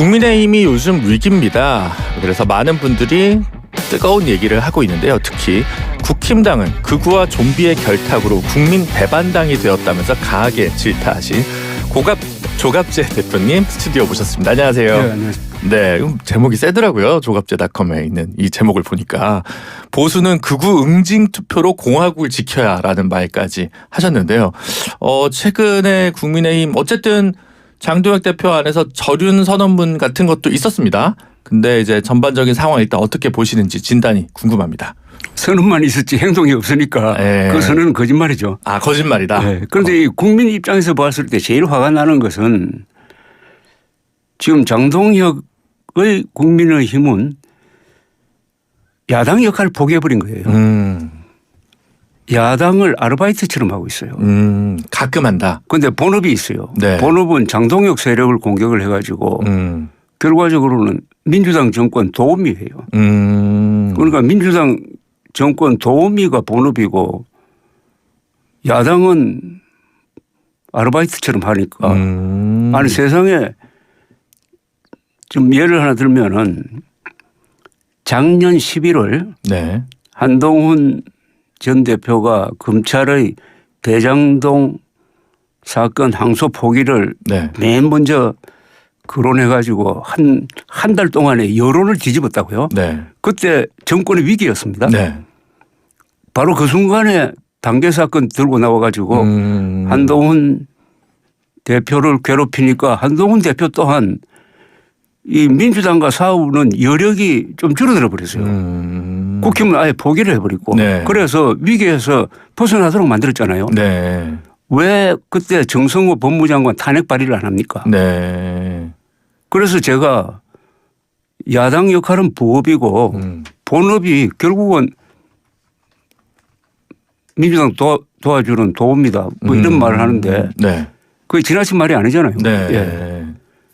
국민의힘이 요즘 위기입니다. 그래서 많은 분들이 뜨거운 얘기를 하고 있는데요. 특히 국힘당은 극우와 좀비의 결탁으로 국민 배반당이 되었다면서 강하게 질타하신 조갑재 대표님 스튜디오 모셨습니다. 안녕하세요. 네, 안녕하세요. 네, 제목이 세더라고요. 조갑재닷컴에 있는 이 제목을 보니까 보수는 극우 응징 투표로 공화국을 지켜야라는 말까지 하셨는데요. 최근에 국민의힘 어쨌든 장동혁 대표 안에서 절윤 선언문 같은 것도 있었습니다. 근데 이제 전반적인 상황 일단 어떻게 보시는지 진단이 궁금합니다. 선언만 있었지 행동이 없으니까 그 선언은 거짓말이죠. 아, 거짓말이다. 네. 그런데 국민 입장에서 봤을 때 제일 화가 나는 것은 지금 장동혁의 국민의힘은 야당 역할을 포기해버린 거예요. 야당을 아르바이트처럼 하고 있어요. 가끔 한다. 그런데 본업이 있어요. 네. 본업은 장동혁 세력을 공격을 해가지고 결과적으로는 민주당 정권 도우미예요. 그러니까 민주당 정권 도우미가 본업이고 야당은 아르바이트처럼 하니까 아니 세상에 좀 예를 하나 들면은 작년 11월 네. 한동훈 전 대표가 검찰의 대장동 사건 항소 포기를 네. 맨 먼저 거론해가지고 한 달 동안에 여론을 뒤집었다고요. 네. 그때 정권의 위기였습니다. 네. 바로 그 순간에 단계 사건 들고 나와가지고 한동훈 대표를 괴롭히니까 한동훈 대표 또한 이 민주당과 싸우는 여력이 좀 줄어들어 버렸어요. 국힘은 아예 포기를 해버리고 네. 그래서 위기에서 벗어나도록 만들었잖아요. 네. 왜 그때 정성호 법무장관 탄핵 발의를 안 합니까? 네. 그래서 제가 야당 역할은 부업이고 본업이 결국은 민주당 도와주는 도움이다. 뭐 이런 말을 하는데 네. 그게 지나친 말이 아니잖아요. 네. 예.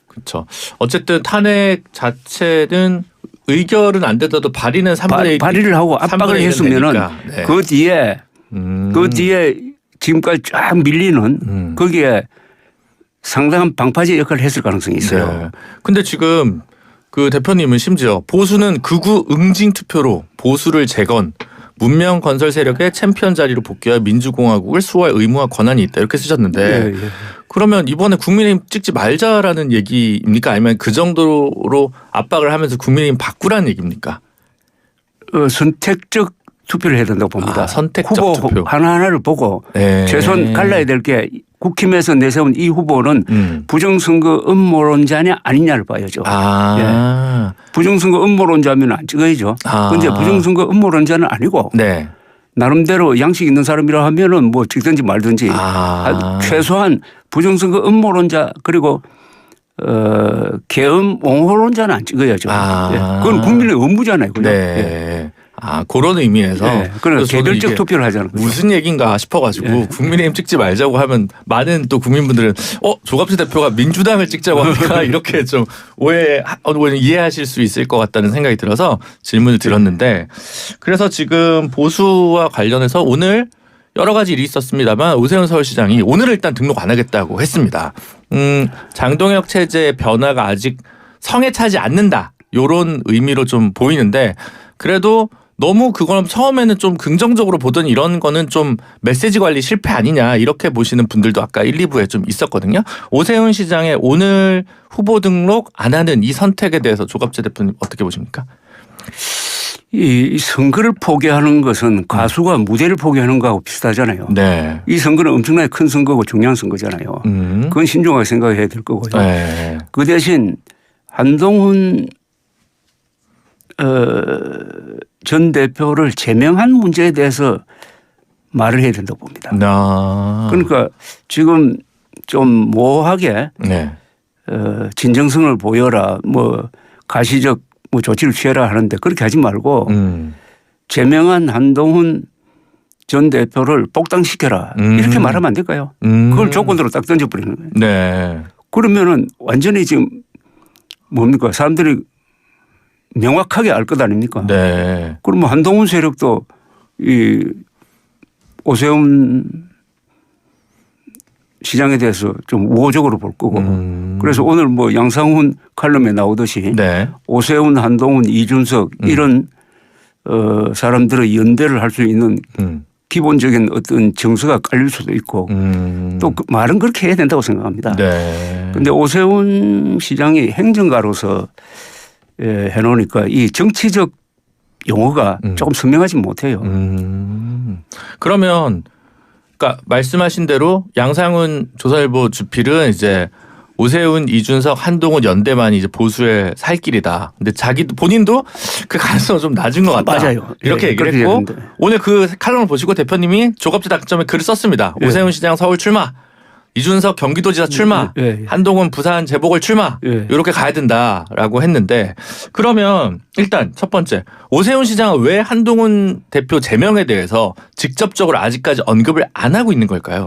그렇죠. 어쨌든 탄핵 자체는 의결은 안 되더라도 발의는 3분의 1. 발의를 하고 압박을 했으면은 네. 그 뒤에 지금까지 쫙 밀리는 거기에 상당한 방파제 역할을 했을 가능성이 있어요. 네. 근데 지금 그 대표님은 심지어 보수는 극우 응징 투표로 보수를 재건 문명 건설 세력의 챔피언 자리로 복귀하여 민주공화국을 수호할 의무와 권한이 있다 이렇게 쓰셨는데 그러면 이번에 국민의힘 찍지 말자라는 얘기입니까? 아니면 그 정도로 압박을 하면서 국민의힘 바꾸라는 얘기입니까? 선택적 투표를 해야 된다고 봅니다. 선택적 후보 투표. 하나하나를 보고 최소한 갈라야 될 게 국힘에서 내세운 이 후보는 부정선거 음모론자냐 아니냐를 봐야죠. 예. 부정선거 음모론자면 안 찍어야죠. 그런데 부정선거 음모론자는 아니고 네. 나름대로 양식 있는 사람이라 하면은 뭐 찍든지 말든지 최소한 부정선거 음모론자 그리고 계엄 옹호론자는 안 찍어야죠. 예. 그건 국민의 의무잖아요. 그죠? 네. 예. 그런 의미에서 네. 그런 개별적 투표를 하잖아요. 무슨 얘기인가 싶어가지고 국민의힘 찍지 말자고 하면 많은 또 국민분들은 조갑재 대표가 민주당을 찍자고 하니까 이렇게 좀 이해하실 수 있을 것 같다는 생각이 들어서 질문을 드렸는데 그래서 지금 보수와 관련해서 오늘 여러 가지 일이 있었습니다만 오세훈 서울시장이 오늘 일단 등록 안 하겠다고 했습니다. 장동혁 체제의 변화가 아직 성에 차지 않는다. 이런 의미로 좀 보이는데 그래도 너무 그건 처음에는 좀 긍정적으로 보던 이런 거는 좀 메시지 관리 실패 아니냐 이렇게 보시는 분들도 아까 1, 2부에 좀 있었거든요. 오세훈 시장의 오늘 후보 등록 안 하는 이 선택에 대해서 조갑재 대표님 어떻게 보십니까? 이 선거를 포기하는 것은 가수가 무대를 포기하는 거하고 비슷하잖아요. 네. 이 선거는 엄청나게 큰 선거고 중요한 선거잖아요. 그건 신중하게 생각해야 될 거고요. 네. 그 대신 한동훈 전 대표를 제명한 문제에 대해서 말을 해야 된다고 봅니다. 그러니까 지금 좀 모호하게 네. 진정성을 보여라 뭐 가시적 뭐 조치를 취해라 하는데 그렇게 하지 말고 제명한 한동훈 전 대표를 복당시켜라 이렇게 말하면 안 될까요? 그걸 조건으로 딱 던져버리는 거예요. 네. 그러면은 완전히 지금 뭡니까 사람들이 명확하게 알 것 아닙니까? 네. 그러면 한동훈 세력도 이 오세훈 시장에 대해서 좀 우호적으로 볼 거고 그래서 오늘 뭐 양상훈 칼럼에 나오듯이 네. 오세훈, 한동훈, 이준석 이런 사람들의 연대를 할 수 있는 기본적인 어떤 정서가 깔릴 수도 있고 또 그 말은 그렇게 해야 된다고 생각합니다. 그런데 네. 오세훈 시장이 행정가로서 해놓으니까 이 정치적 용어가 조금 선명하지 못해요. 그러면 그러니까 말씀하신 대로 양상훈 조선일보 주필은 이제 오세훈, 이준석, 한동훈 연대만이 이제 보수의 살 길이다. 근데 자기도 본인도 그 가능성은 좀 낮은 것 같다. 맞아요. 이렇게 예, 얘기를 그렇게 했고 얘기했는데. 오늘 그 칼럼을 보시고 대표님이 조갑지 닷점에 글을 썼습니다. 예. 오세훈 시장 서울 출마, 이준석 경기도지사 출마, 예, 예. 한동훈 부산 재보궐 출마 예. 이렇게 가야 된다라고 했는데 그러면 일단 첫 번째 오세훈 시장은 왜 한동훈 대표 제명에 대해서 직접적으로 아직까지 언급을 안 하고 있는 걸까요?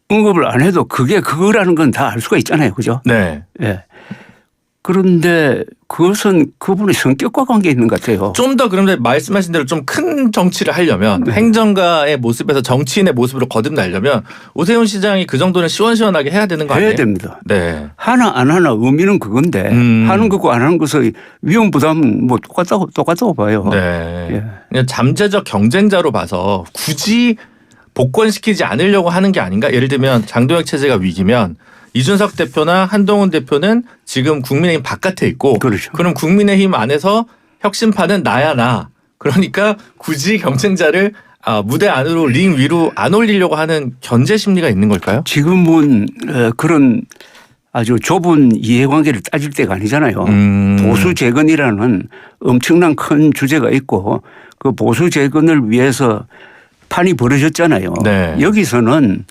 언급을 안 해도 그게 그거라는 건 다 알 수가 있잖아요. 그죠? 네. 예. 그런데 그것은 그분의 성격과 관계 있는 것 같아요. 좀 더 그런데 말씀하신 대로 좀 큰 정치를 하려면 행정가의 모습에서 정치인의 모습으로 거듭나려면 오세훈 시장이 그 정도는 시원시원하게 해야 되는 거 아니에요? 해야 됩니다. 네. 하나 안 하나 의미는 그건데 하는 것과 안 하는 것의 위험 부담은 뭐 똑같다고 봐요. 네. 예. 그냥 잠재적 경쟁자로 봐서 굳이 복권시키지 않으려고 하는 게 아닌가? 예를 들면 장동혁 체제가 위기면 이준석 대표나 한동훈 대표는 지금 국민의힘 바깥에 있고 그렇죠. 그럼 국민의힘 안에서 혁신파는 나야 나. 그러니까 굳이 경쟁자를 무대 안으로 링 위로 안 올리려고 하는 견제 심리가 있는 걸까요? 지금은 그런 아주 좁은 이해관계를 따질 때가 아니잖아요. 보수 재건이라는 엄청난 큰 주제가 있고 그 보수 재건을 위해서 판이 벌어졌잖아요. 네. 여기서는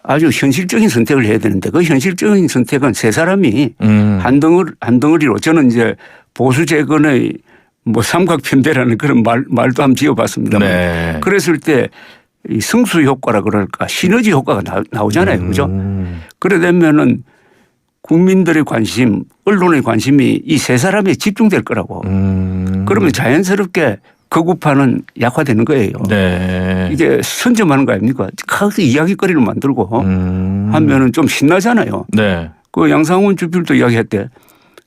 아주 현실적인 선택을 해야 되는데 그 현실적인 선택은 세 사람이 한 덩어리로 저는 이제 보수 재건의 뭐 삼각편대라는 그런 말도 한번 지어봤습니다. 네. 그랬을 때 이 승수 효과라 그럴까 시너지 효과가 나오잖아요. 그죠? 그래 되면은 국민들의 관심, 언론의 관심이 이 세 사람에 집중될 거라고. 그러면 자연스럽게 거구파는 약화되는 거예요. 네. 이게 선점하는 거 아닙니까? 가서 이야기거리를 만들고 하면은 좀 신나잖아요. 네. 그 양상훈 주필도 이야기했대.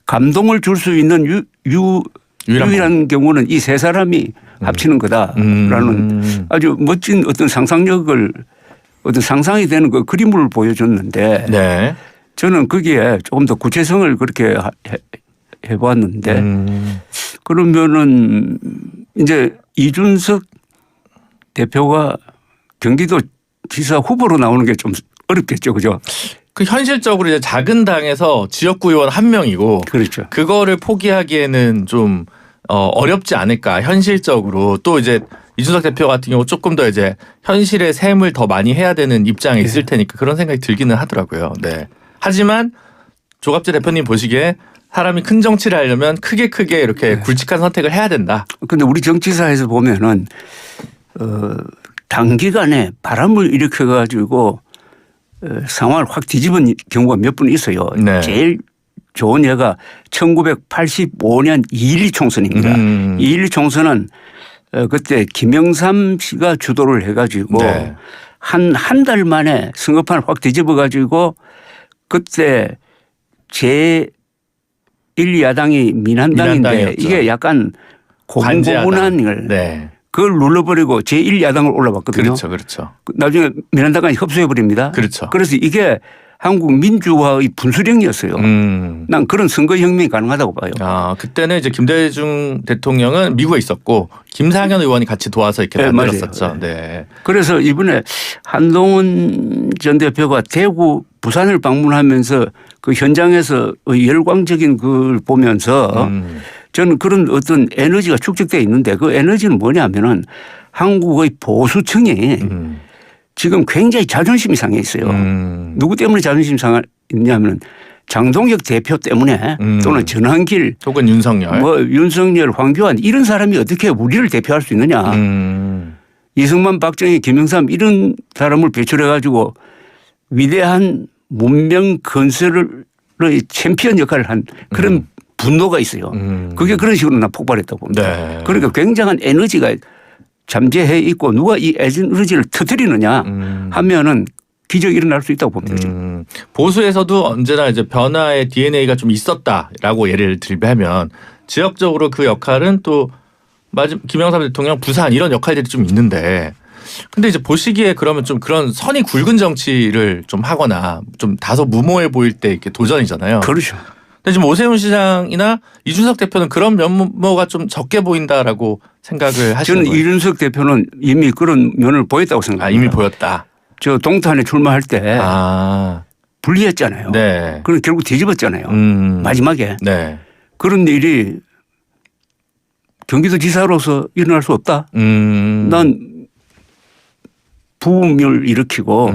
감동을 줄 수 있는 유일한 경우는 이 세 사람이 합치는 거다라는 아주 멋진 어떤 상상력을 어떤 상상이 되는 그 그림을 보여줬는데 네. 저는 거기에 조금 더 구체성을 그렇게 해봤는데 그러면은 이제 이준석 대표가 경기도 지사 후보로 나오는 게 좀 어렵겠죠. 그죠? 그 현실적으로 이제 작은 당에서 지역구 의원 한 명이고 그렇죠. 그거를 포기하기에는 좀 어렵지 않을까 현실적으로 또 이제 이준석 대표 같은 경우 조금 더 이제 현실의 셈을 더 많이 해야 되는 입장에 있을 테니까 그런 생각이 들기는 하더라고요. 네. 하지만 조갑재 대표님 보시기에 사람이 큰 정치를 하려면 크게 이렇게 굵직한 선택을 해야 된다. 그런데 우리 정치사에서 보면은 단기간에 바람을 일으켜 가지고 상황을 확 뒤집은 경우가 몇 번 있어요. 네. 제일 좋은 예가 1985년 2.12 총선입니다. 2.12 총선은 그때 김영삼 씨가 주도를 해가지고 네. 한 달 만에 선거판을 확 뒤집어 가지고 그때 제1야당이 민한당인데 민한당이었죠. 이게 약간 고분고분한 걸 네. 그걸 눌러버리고 제1야당을 올라봤거든요. 그렇죠. 나중에 민한당까지 흡수해버립니다. 그렇죠. 그래서 이게 한국 민주화의 분수령이었어요. 난 그런 선거혁명이 가능하다고 봐요. 그때는 이제 김대중 대통령은 미국에 있었고 김상현 의원이 같이 도와서 이렇게 네, 만들었었죠. 맞아요. 네. 그래서 이번에 한동훈 전 대표가 대구 부산을 방문하면서 그 현장에서 열광적인 걸 보면서 저는 그런 어떤 에너지가 축적되어 있는데 그 에너지는 뭐냐면은 한국의 보수층이 지금 굉장히 자존심이 상해 있어요. 누구 때문에 자존심이 상했냐면 장동혁 대표 때문에 또는 전환길 혹은 윤석열. 윤석열, 황교안 이런 사람이 어떻게 우리를 대표할 수 있느냐. 이승만, 박정희, 김영삼 이런 사람을 배출해 가지고 위대한 문명 건설의 챔피언 역할을 한 그런 분노가 있어요. 그게 그런 식으로 폭발했다고 봅니다. 네. 그러니까 굉장한 에너지가 잠재해 있고 누가 이 에너지를 터뜨리느냐 하면은 기적이 일어날 수 있다고 봅니다. 보수에서도 언제나 이제 변화의 DNA가 좀 있었다라고 예를 들면 지역적으로 그 역할은 또 김영삼 대통령 부산 이런 역할들이 좀 있는데 근데 이제 보시기에 그러면 좀 그런 선이 굵은 정치를 좀 하거나 좀 다소 무모해 보일 때 이렇게 도전이잖아요. 그렇죠. 근데 지금 오세훈 시장이나 이준석 대표는 그런 면모가 좀 적게 보인다라고 생각을 하시는 저는 거예요? 이준석 대표는 이미 그런 면을 보였다고 생각합니다. 이미 보였다. 저 동탄에 출마할 때 불리했잖아요. 네. 그럼 결국 뒤집었잖아요. 마지막에. 네. 그런 일이 경기도지사로서 일어날 수 없다. 난 부흥을 일으키고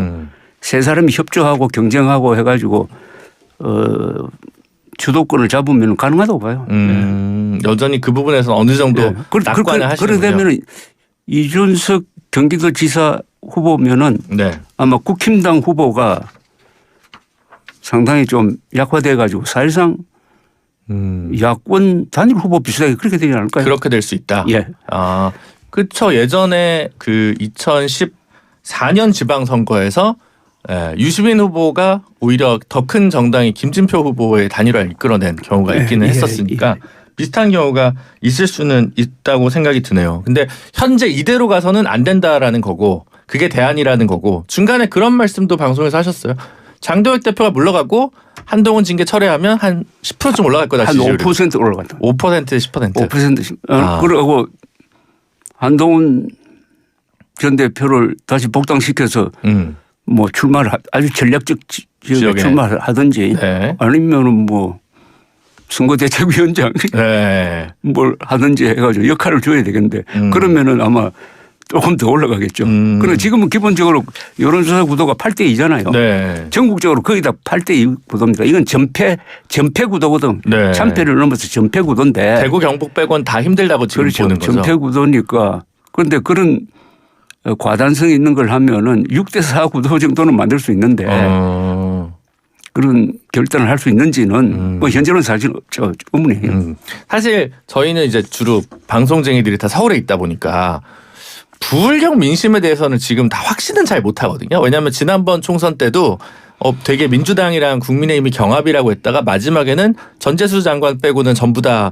세 사람이 협조하고 경쟁하고 해가지고 주도권을 잡으면 가능하다고 봐요. 여전히 그 부분에서 어느 정도 낙관을 하시는군요. 그러다면 이준석 경기도지사 후보면은 네. 아마 국힘당 후보가 상당히 좀 약화돼 가지고 사실상 야권 단일 후보 비슷하게 그렇게 되지 않을까요? 그렇게 될 수 있다. 예. 그렇죠. 예전에 그 2014년 지방선거에서 유시민 후보가 오히려 더 큰 정당이 김진표 후보의 단일화를 이끌어낸 경우가 있기는 했었으니까 비슷한 경우가 있을 수는 있다고 생각이 드네요. 근데 현재 이대로 가서는 안 된다라는 거고 그게 대안이라는 거고 중간에 그런 말씀도 방송에서 하셨어요. 장도혁 대표가 물러가고 한동훈 징계 철회하면 한 10%좀 올라갈 거다. 한 5% 올라간다. 5% 10%. 5%. 그리고 한동훈 전 대표를 다시 복당시켜서 뭐 출마를 아주 전략적 지역에 출마를 하든지 네. 아니면은 뭐 선거대책위원장 네. 뭘 하든지 해가지고 역할을 줘야 되겠는데 그러면은 아마 조금 더 올라가겠죠. 그리고 지금은 기본적으로 여론조사 구도가 8대 2잖아요. 네. 전국적으로 거의 다 8대 2 구도입니다. 이건 전패 구도거든. 네. 참패를 넘어서 전패 구도인데. 대구 경북 빼곤 다 힘들다고 지금 그렇죠. 보는 거죠. 전패 구도니까. 그런데 그런 과단성 있는 걸 하면은 6대 4 구도 정도는 만들 수 있는데 그런 결단을 할 수 있는지는 뭐 현재는 사실 의문이에요. 사실 저희는 이제 주로 방송쟁이들이 다 서울에 있다 보니까 부울경 민심에 대해서는 지금 다 확신은 잘 못하거든요. 왜냐하면 지난번 총선 때도 되게 민주당이랑 국민의힘이 경합이라고 했다가 마지막에는 전재수 장관 빼고는 전부 다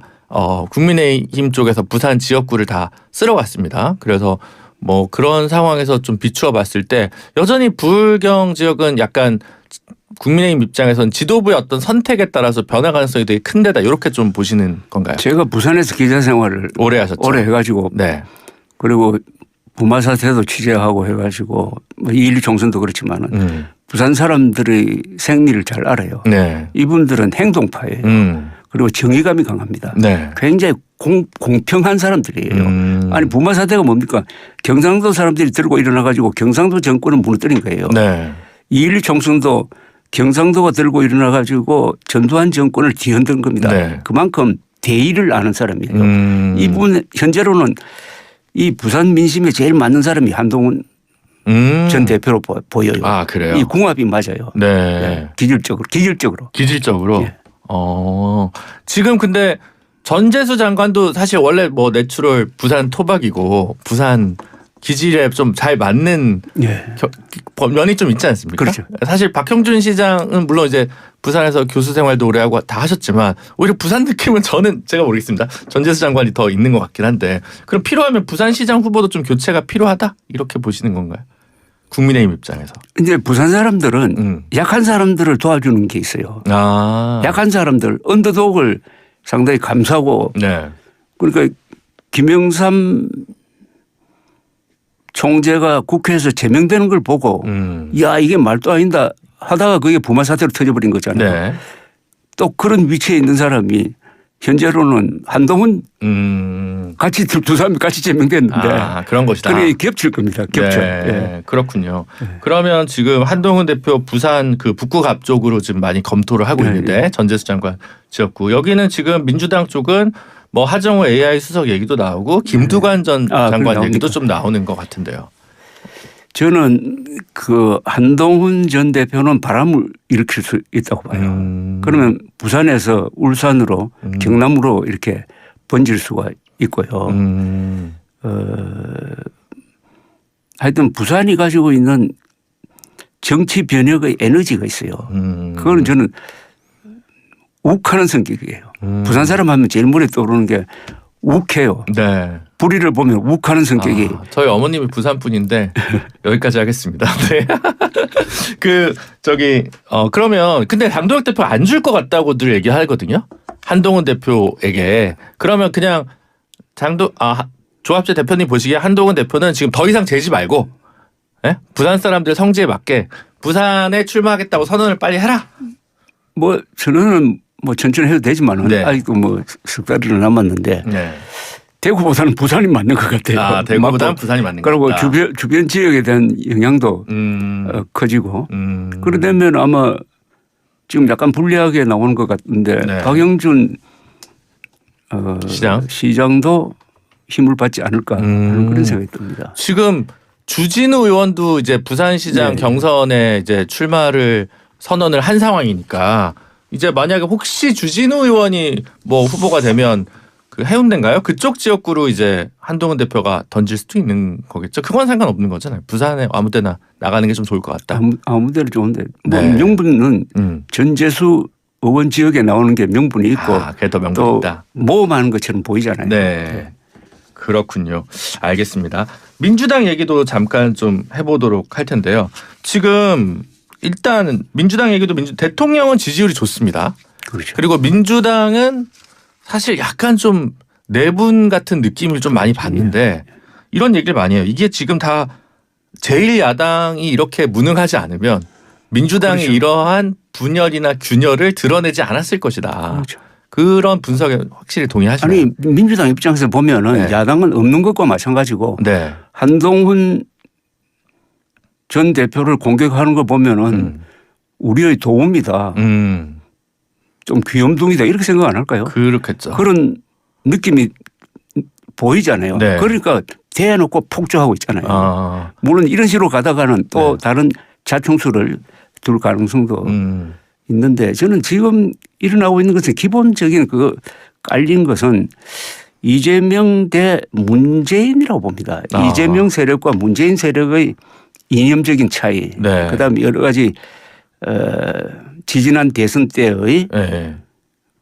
국민의힘 쪽에서 부산 지역구를 다 쓸어갔습니다. 그래서 뭐 그런 상황에서 좀 비추어 봤을 때 여전히 부울경 지역은 약간 국민의힘 입장에서는 지도부의 어떤 선택에 따라서 변화 가능성이 되게 큰 데다 이렇게 좀 보시는 건가요? 제가 부산에서 기자 생활을 오래 하셨죠. 오래 해가지고 네. 그리고 부마 사태도 취재하고 해가지고 2.12 총선도 그렇지만은 부산 사람들의 생리를 잘 알아요. 네. 이분들은 행동파예요. 그리고 정의감이 강합니다. 네. 굉장히 공평한 사람들이에요. 아니 부마 사태가 뭡니까? 경상도 사람들이 들고 일어나가지고 경상도 정권을 무너뜨린 거예요. 네. 2.12 총선도 경상도가 들고 일어나가지고 전두환 정권을 뒤흔든 겁니다. 네. 그만큼 대의를 아는 사람이에요. 이분 현재로는 이 부산 민심에 제일 맞는 사람이 한동훈 전 대표로 보여요. 아, 그래요? 이 궁합이 맞아요. 네. 네. 기질적으로. 기질적으로. 예. 지금 근데 전재수 장관도 사실 원래 뭐 내추럴 부산 토박이고 부산 기질에 좀 잘 맞는 예. 면이 좀 있지 않습니까? 그렇죠. 사실 박형준 시장은 물론 이제 부산에서 교수 생활도 오래 하고 다 하셨지만 오히려 부산 느낌은 저는 제가 모르겠습니다. 전재수 장관이 더 있는 것 같긴 한데 그럼 필요하면 부산시장 후보도 좀 교체가 필요하다 이렇게 보시는 건가요? 국민의힘 입장에서. 이제 부산 사람들은 약한 사람들을 도와주는 게 있어요. 약한 사람들 언더독을 상당히 감사하고 네. 그러니까 김영삼 총재가 국회에서 제명되는 걸 보고 야 이게 말도 아니다 하다가 그게 부마 사태로 터져버린 거잖아요. 네. 또 그런 위치에 있는 사람이 현재로는 한동훈 같이 두 사람이 같이 제명됐는데 그런 것이다. 그래 겹칠 겁니다. 겹쳐. 네. 예. 그렇군요. 그러면 지금 한동훈 대표 부산 그 북구갑 쪽으로 지금 많이 검토를 하고 있는데 전재수 장관 지역구 여기는 지금 민주당 쪽은 뭐 하정우 AI 수석 얘기도 나오고 김두관 전 장관 얘기도 좀 나오는 것 같은데요. 저는 그 한동훈 전 대표는 바람을 일으킬 수 있다고 봐요. 그러면 부산에서 울산으로 경남으로 이렇게 번질 수가 있고요. 하여튼 부산이 가지고 있는 정치 변혁의 에너지가 있어요. 그거는 저는 욱하는 성격이에요. 부산 사람 하면 제일 머리에 떠오르는 게 욱해요. 네. 불의를 보면 욱하는 성격이. 저희 어머님이 부산 분인데 여기까지 하겠습니다. 네. 그러면 근데 장동혁 대표 안 줄 것 같다고들 얘기하거든요. 한동훈 대표에게. 그러면 그냥 조합재 대표님 보시기에 한동훈 대표는 지금 더 이상 재지 말고 부산 사람들 성지에 맞게 부산에 출마하겠다고 선언을 빨리 해라. 뭐 저는 뭐 천천히 해도 되지만은 네. 아직도 뭐 석 달이 남았는데 네. 대구보다는 부산이 맞는 것 같아요. 대구보다는 부산이 맞는 것 같다. 그리고 주변 지역에 대한 영향도 커지고 그러다면 아마 지금 약간 불리하게 나오는 것 같은데 네. 박영준 시장? 시장도 힘을 받지 않을까 하는 그런 생각이 듭니다. 지금 주진우 의원도 이제 부산시장 네. 경선에 이제 출마를 선언을 한 상황이니까 이제 만약에 혹시 주진우 의원이 뭐 후보가 되면 그 해운대인가요? 그쪽 지역구로 이제 한동훈 대표가 던질 수도 있는 거겠죠. 그건 상관없는 거잖아요. 부산에 아무데나 나가는 게 좀 좋을 것 같다. 아무 데나 좋은데 뭐 네. 명분은 전재수 의원 지역에 나오는 게 명분이 있고 그게 더 명분이 또 있다. 모험하는 것처럼 보이잖아요. 네. 그렇군요. 알겠습니다. 민주당 얘기도 잠깐 좀 해보도록 할 텐데요. 지금 일단 민주당 얘기도 대통령은 지지율이 좋습니다. 그렇죠. 그리고 민주당은 사실 약간 좀 내분 같은 느낌을 좀 많이 받는데 이런 얘기를 많이 해요. 이게 지금 다 제1야당이 이렇게 무능하지 않으면 민주당이 그렇죠. 이러한 분열이나 균열을 드러내지 않았을 것이다. 그렇죠. 그런 분석에 확실히 동의하시나요? 아니 민주당 입장에서 보면은 네. 야당은 없는 것과 마찬가지고 네. 한동훈 전 대표를 공격하는 거 보면은 우리의 도움이다. 좀 귀염둥이다 이렇게 생각 안 할까요? 그렇겠죠. 그런 느낌이 보이잖아요. 네. 그러니까 대놓고 폭주하고 있잖아요. 물론 이런 식으로 가다가는 또 네. 다른 자충수를 둘 가능성도 있는데 저는 지금 일어나고 있는 것은 기본적인 그 깔린 것은 이재명 대 문재인이라고 봅니다. 이재명 세력과 문재인 세력의 이념적인 차이. 네. 그다음에 여러 가지 지지난 대선 때의 네.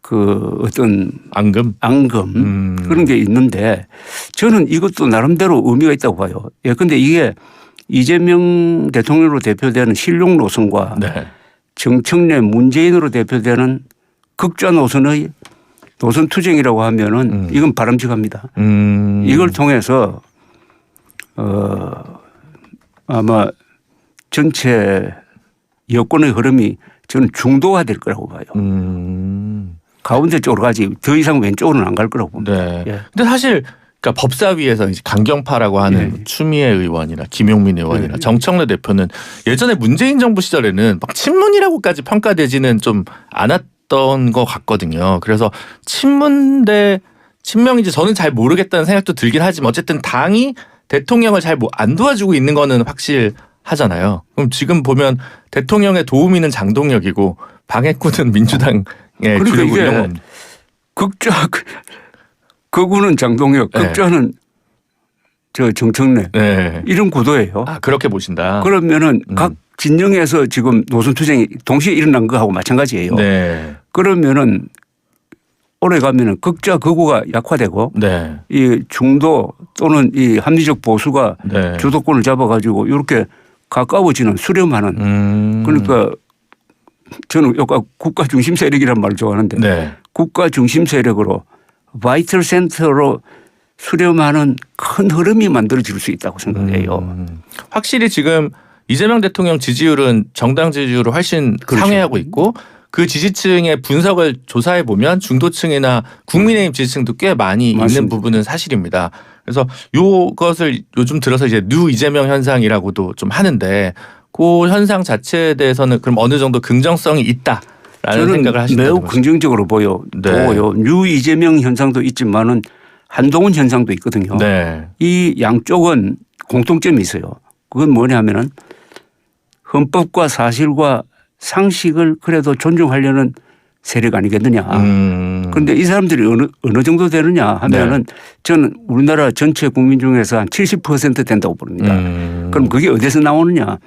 그 어떤 앙금 그런 게 있는데 저는 이것도 나름대로 의미가 있다고 봐요. 예, 근데 이게 이재명 대통령으로 대표되는 실용 노선과 네. 정청래 문재인으로 대표되는 극좌 노선의 노선 투쟁이라고 하면은 이건 바람직합니다. 이걸 통해서 아마 전체 여권의 흐름이 저는 중도화될 거라고 봐요. 가운데 쪽으로 가지 더 이상 왼쪽으로는 안 갈 거라고 봅니다. 네. 예. 근데 사실 그러니까 법사위에서 이제 강경파라고 하는 네. 추미애 의원이나 김용민 의원이나 네. 정청래 대표는 예전에 문재인 정부 시절에는 막 친문이라고까지 평가되지는 좀 않았던 것 같거든요. 그래서 친문 대 친명인지 저는 잘 모르겠다는 생각도 들긴 하지만 어쨌든 당이 대통령을 잘 안 도와주고 있는 거는 확실하잖아요. 그럼 지금 보면 대통령의 도우미는 장동혁이고 방해꾼은 민주당의 그러니까 주류고 이게 이런 건. 극좌 극우는 장동혁, 네. 극좌는 저 정청래 네. 이런 구도예요. 그렇게 보신다. 그러면은 각 진영에서 지금 노선 투쟁이 동시에 일어난 거하고 마찬가지예요. 네. 그러면은 오래 가면은 극좌 극우가 약화되고 네. 이 중도 또는 이 합리적 보수가 네. 주도권을 잡아가지고 이렇게 가까워지는 수렴하는 그러니까 저는 여기가 국가 중심 세력이라는 말을 좋아하는데 네. 국가 중심 세력으로 바이털 센터로 수렴하는 큰 흐름이 만들어질 수 있다고 생각해요. 확실히 지금 이재명 대통령 지지율은 정당 지지율을 훨씬 그렇죠. 상회하고 있고 그 지지층의 분석을 조사해 보면 중도층이나 국민의힘 지지층도 꽤 많이 맞습니다. 있는 부분은 사실입니다. 그래서 이것을 요즘 들어서 이제 뉴 이재명 현상이라고도 좀 하는데 그 현상 자체에 대해서는 그럼 어느 정도 긍정성이 있다라는 저는 생각을 하시는 매우 거죠? 긍정적으로 네. 보고요. 뉴 이재명 현상도 있지만은 한동훈 현상도 있거든요. 네. 이 양쪽은 공통점이 있어요. 그건 뭐냐면은 헌법과 사실과 상식을 그래도 존중하려는 세력 아니겠느냐. 그런데 이 사람들이 어느 정도 되느냐 하면은 저는 우리나라 전체 국민 중에서 한 70% 된다고 봅니다. 그럼 그게 어디서 나오느냐.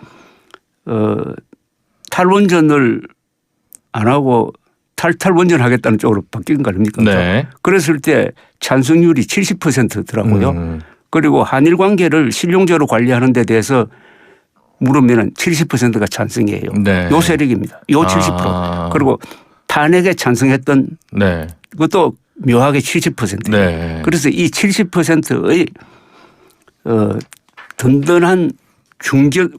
탈원전을 안 하고 탈원전하겠다는 쪽으로 바뀐 거 아닙니까? 네. 그랬을 때 찬성률이 70%더라고요. 그리고 한일 관계를 실용적으로 관리하는 데 대해서 물으면 70%가 찬성이에요. 네. 요 세력입니다. 요 70%. 그리고 탄핵에 찬성했던 네. 그것도 묘하게 70%예요. 네. 그래서 이 70%의 든든한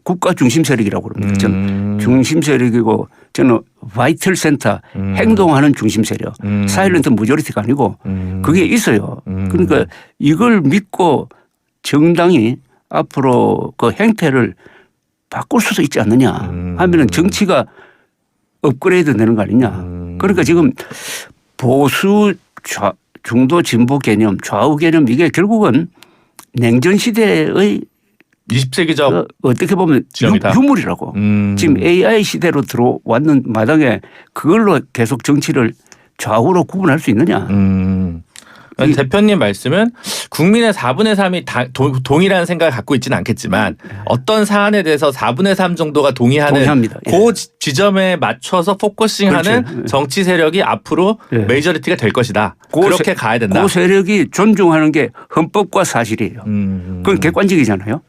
국가 중심 세력이라고 그럽니다. 저는 중심 세력이고 저는 바이틀 센터 행동하는 중심 세력 사일런트 모조리티가 아니고 그게 있어요. 그러니까 이걸 믿고 정당이 앞으로 그 행태를 바꿀 수도 있지 않느냐 하면은 정치가 업그레이드 되는 거 아니냐. 그러니까 지금 보수 중도 진보 개념 좌우 개념 이게 결국은 냉전 시대의 20세기적 어떻게 보면 지형이다. 유물이라고. 지금 AI 시대로 들어왔는 마당에 그걸로 계속 정치를 좌우로 구분할 수 있느냐. 대표님 말씀은 국민의 4분의 3이 동일한 생각을 갖고 있지는 않겠지만 어떤 사안에 대해서 4분의 3 정도가 동의합니다. 그 지점에 맞춰서 포커싱하는 그렇죠. 정치 세력이 앞으로 메이저리티가 될 것이다. 그렇게 가야 된다. 그 세력이 존중하는 게 헌법과 사실이에요. 그건 객관적이잖아요.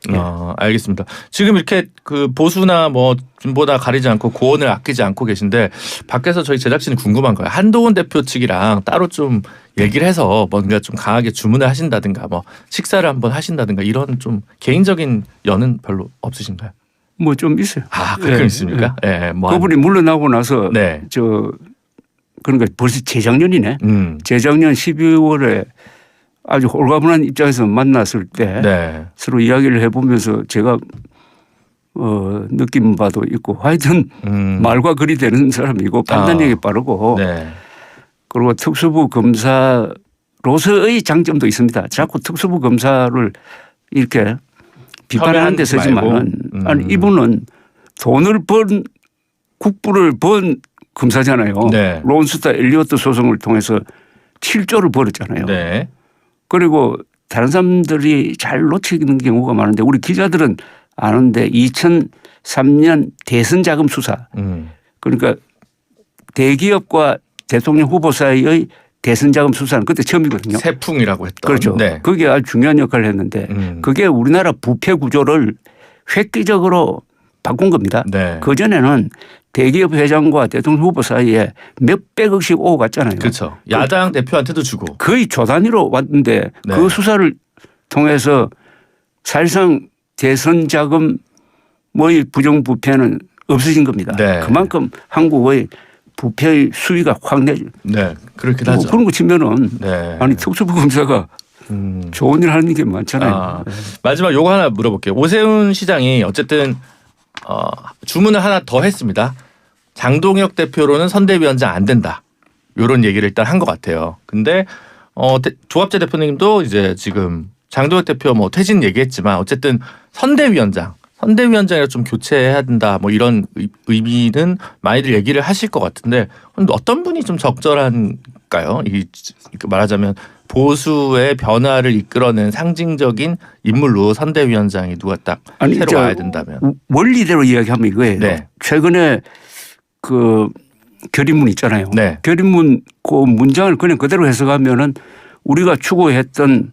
알겠습니다. 지금 이렇게 그 보수나 뭐 진보나 가리지 않고 고언을 아끼지 않고 계신데 밖에서 저희 제작진이 궁금한 거예요. 한동훈 대표 측이랑 따로 좀 얘기를 해서 뭔가 좀 강하게 주문을 하신다든가 뭐 식사를 한번 하신다든가 이런 좀 개인적인 연은 별로 없으신가요? 뭐 좀 있어요. 가끔 있습니까? 네. 뭐 그분이 물러나고 나서 네. 그러니까 벌써 재작년이네. 재작년 12월에 아주 홀가분한 입장에서 만났을 때 네. 서로 이야기를 해보면서 제가 느낀 바도 있고 하여튼 말과 글이 되는 사람이고 판단력이 빠르고 네. 그리고 특수부 검사로서의 장점도 있습니다. 자꾸 특수부 검사를 이렇게 비판하는 데 쓰지만은 아니 이분은 돈을 번 국부를 번 검사잖아요. 네. 론스타 엘리어트 소송을 통해서 7조를 벌었잖아요. 네. 그리고 다른 사람들이 잘 놓치는 경우가 많은데 우리 기자들은 아는데 2003년 대선 자금 수사 그러니까 대기업과 대통령 후보 사이의 대선 자금 수사는 그때 처음이거든요. 세풍이라고 했던. 그렇죠. 네. 그게 아주 중요한 역할을 했는데 그게 우리나라 부패 구조를 획기적으로 바꾼 겁니다. 네. 그전에는 대기업 회장과 대통령 후보 사이에 몇백억씩 오고 갔잖아요. 그렇죠. 야당 대표한테도 주고. 거의 조 단위로 왔는데 네. 그 수사를 통해서 사실상 대선 자금 뭐의 부정부패는 없어진 겁니다. 네. 그만큼 한국의 부패의 수위가 확 내죠. 네. 그렇긴 하죠. 그런 거 치면은 네. 아니 특수부 검사가 좋은 일 하는 게 많잖아요. 마지막 요거 하나 물어볼게요. 오세훈 시장이 어쨌든 주문을 하나 더 했습니다. 장동혁 대표로는 선대위원장 안 된다. 이런 얘기를 일단 한 것 같아요. 근데 조갑재 대표님도 이제 지금 장동혁 대표 뭐 퇴진 얘기했지만 어쨌든 선대위원장이라 좀 교체해야 된다. 뭐 이런 의미는 많이들 얘기를 하실 것 같은데 어떤 분이 좀 적절한가요? 말하자면 보수의 변화를 이끌어낸 상징적인 인물로 선대위원장이 누가 딱 새로 와야 된다면. 원리대로 이야기하면 이거예요. 네. 최근에 그 결의문 있잖아요. 네. 결의문 그 문장을 그냥 그대로 해석하면은 우리가 추구했던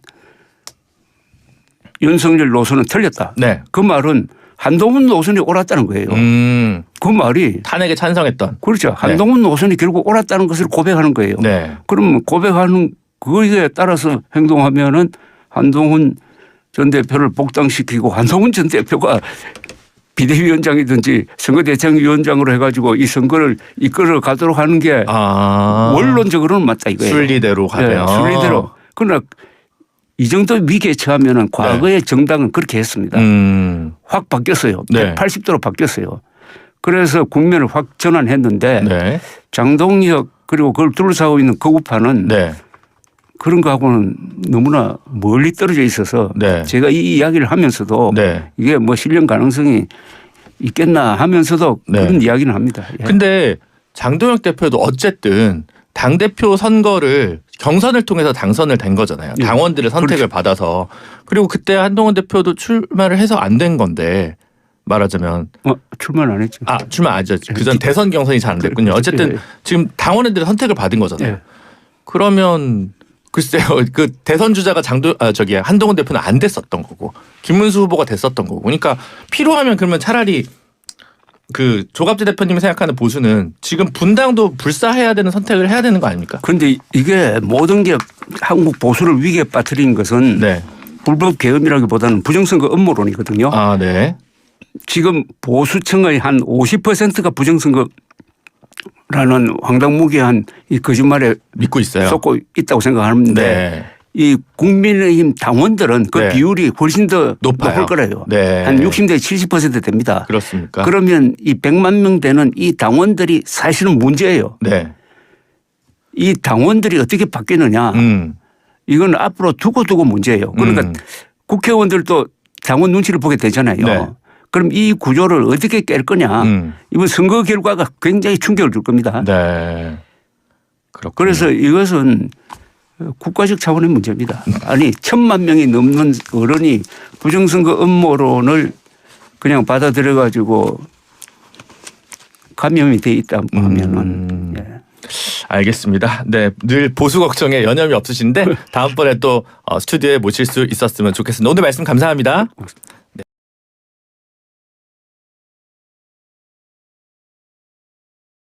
윤석열 노선은 틀렸다. 네. 그 말은 한동훈 노선이 옳았다는 거예요. 그 말이 탄핵에 찬성했던. 그렇죠. 한동훈 노선이 결국 옳았다는 것을 고백하는 거예요. 네. 그러면 고백하는 그거에 따라서 행동하면은 한동훈 전 대표를 복당시키고 한동훈 전 대표가 비대위원장이든지 선거대책위원장으로 해가지고 이 선거를 이끌어 가도록 하는 게 원론적으로는 맞다 이거예요. 순리대로 가면. 네, 순리대로. 그러나 이 정도 위기에 처하면 과거의 네. 정당은 그렇게 했습니다. 확 바뀌었어요. 네. 180도로 바뀌었어요. 그래서 국면을 확 전환했는데 네. 장동혁 그리고 그걸 둘러싸고 있는 거구파는 네. 그런 거하고는 너무나 멀리 떨어져 있어서 네. 제가 이 이야기를 하면서도 네. 이게 뭐 실현 가능성이 있겠나 하면서도 네. 그런 이야기는 합니다. 예. 근데 장동혁 대표도 어쨌든 당대표 선거를 경선을 통해서 당선을 된 거잖아요. 예. 당원들의 선택을 그렇죠. 받아서. 그리고 그때 한동훈 대표도 출마를 해서 안 된 건데 말하자면. 출마는 안 했죠. 출마 아니죠. 그전 대선 경선이 잘 안 됐군요. 어쨌든 지금 당원들의 선택을 받은 거잖아요. 그러면 글쎄요, 그 대선 주자가 한동훈 대표는 안 됐었던 거고 김문수 후보가 됐었던 거고. 그러니까 필요하면 그러면 차라리 그 조갑재 대표님이 생각하는 보수는 지금 분당도 불사해야 되는 선택을 해야 되는 거 아닙니까? 그런데 이게 모든 게 한국 보수를 위기에 빠뜨린 것은 네. 불법 계엄이라기보다는 부정선거 음모론이거든요. 네. 지금 보수층의 한 50%가 부정선거라는 황당무계한 이 거짓말에 믿고 있어요. 쏟고 있다고 생각하는데 네. 이 국민의힘 당원들은 그 비율이 훨씬 더 높을 거래요. 네. 한 60대 70% 됩니다. 그렇습니까? 그러면 이 100만 명 되는 이 당원들이 사실은 문제예요. 네. 이 당원들이 어떻게 바뀌느냐. 이건 앞으로 두고 문제예요. 그러니까 국회의원들도 당원 눈치를 보게 되잖아요. 네. 그럼 이 구조를 어떻게 깰 거냐. 이번 선거 결과가 굉장히 충격을 줄 겁니다. 네. 그렇군요. 그래서 이것은 국가적 차원의 문제입니다. 아니 1,000만 명이 넘는 어른이 부정선거 음모론을 그냥 받아들여 가지고 감염이 돼 있다 하면은 알겠습니다. 네, 늘 보수 걱정에 여념이 없으신데 다음번에 또 스튜디오에 모실 수 있었으면 좋겠습니다. 오늘 말씀 감사합니다.